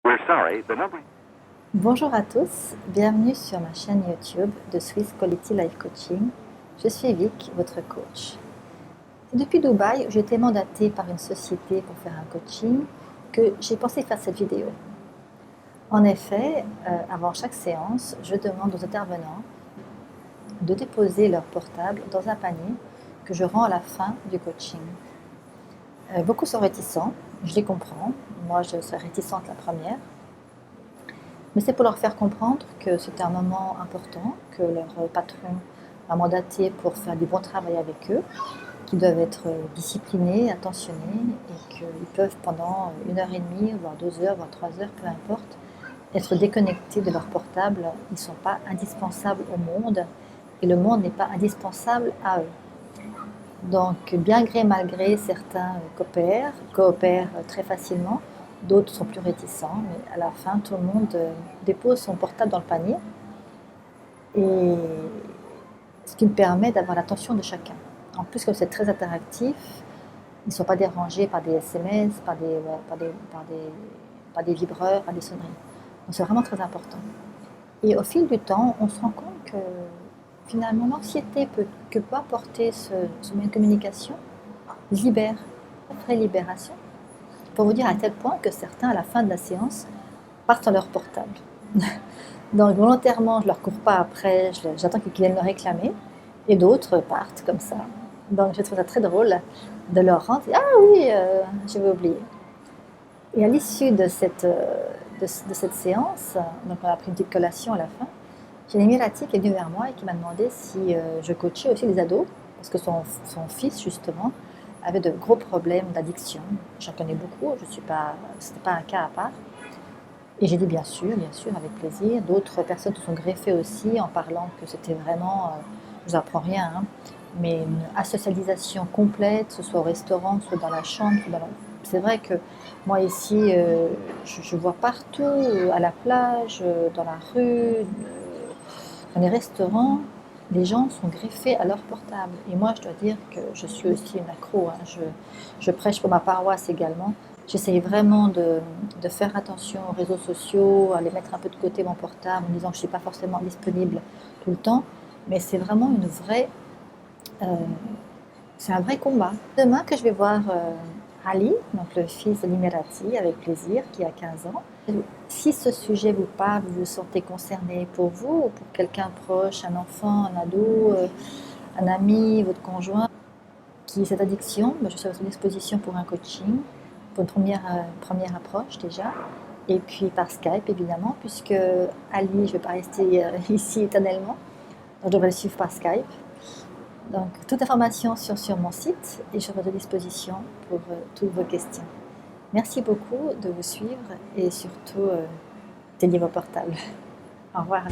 We're sorry, the number. Bonjour à tous, bienvenue sur ma chaîne YouTube de Swiss Quality Life Coaching. Je suis Vic, votre coach. C'est depuis Dubaï où j'ai été mandatée par une société pour faire un coaching que j'ai pensé faire cette vidéo. En effet, avant chaque séance, je demande aux intervenants de déposer leur portable dans un panier que je rends à la fin du coaching. Beaucoup sont réticents, je les comprends, moi je serais réticente la première. Mais c'est pour leur faire comprendre que c'est un moment important, que leur patron a mandaté pour faire du bon travail avec eux, qu'ils doivent être disciplinés, attentionnés et qu'ils peuvent pendant 1h30, voire 2 heures, voire 3 heures, peu importe, être déconnectés de leur portable. Ils ne sont pas indispensables au monde et le monde n'est pas indispensable à eux. Donc, bien gré mal gré, certains coopèrent très facilement, d'autres sont plus réticents, mais à la fin, tout le monde dépose son portable dans le panier, et ce qui me permet d'avoir l'attention de chacun. En plus, comme c'est très interactif, ils ne sont pas dérangés par des SMS, par des vibreurs, par des sonneries. Donc, c'est vraiment très important. Et au fil du temps, on se rend compte que finalement, l'anxiété que peut apporter ce moyen de communication libère, vraie libération. Pour vous dire à tel point que certains, à la fin de la séance, partent sur leur portable. Donc volontairement, je ne leur cours pas après, j'attends qu'ils viennent me réclamer, et d'autres partent comme ça. Donc je trouve ça très drôle de leur rendre, ah oui, j'avais oublié. Et à l'issue de cette séance, donc on a pris une petite collation à la fin, j'ai une amie qui est venue vers moi et qui m'a demandé si je coachais aussi les ados, parce que son fils, justement, avait de gros problèmes d'addiction. J'en connais beaucoup, ce n'était pas un cas à part. Et j'ai dit bien sûr, avec plaisir. D'autres personnes se sont greffées aussi en parlant que c'était vraiment, je vous apprends rien, hein, mais une asocialisation complète, que ce soit au restaurant, soit dans la chambre, c'est vrai que moi ici, je vois partout, à la plage, dans la rue, dans les restaurants, les gens sont greffés à leur portable. Et moi, je dois dire que je suis aussi une accro, hein. Je prêche pour ma paroisse également. J'essaye vraiment de faire attention aux réseaux sociaux, à les mettre un peu de côté mon portable, en disant que je ne suis pas forcément disponible tout le temps. Mais c'est vraiment euh, c'est un vrai combat. Demain que je vais voir Ali, donc le fils de l'Imerati, avec plaisir, qui a 15 ans. Si ce sujet vous parle, vous vous sentez concerné pour vous ou pour quelqu'un proche, un enfant, un ado, un ami, votre conjoint, qui a cette addiction, je suis à votre disposition pour un coaching, pour une première approche déjà, et puis par Skype évidemment, puisque Ali, je ne vais pas rester ici éternellement, donc je devrais le suivre par Skype. Donc toute information sur mon site et je suis à votre disposition pour toutes vos questions. Merci beaucoup de vous suivre et surtout, éteignez vos portables. Au revoir.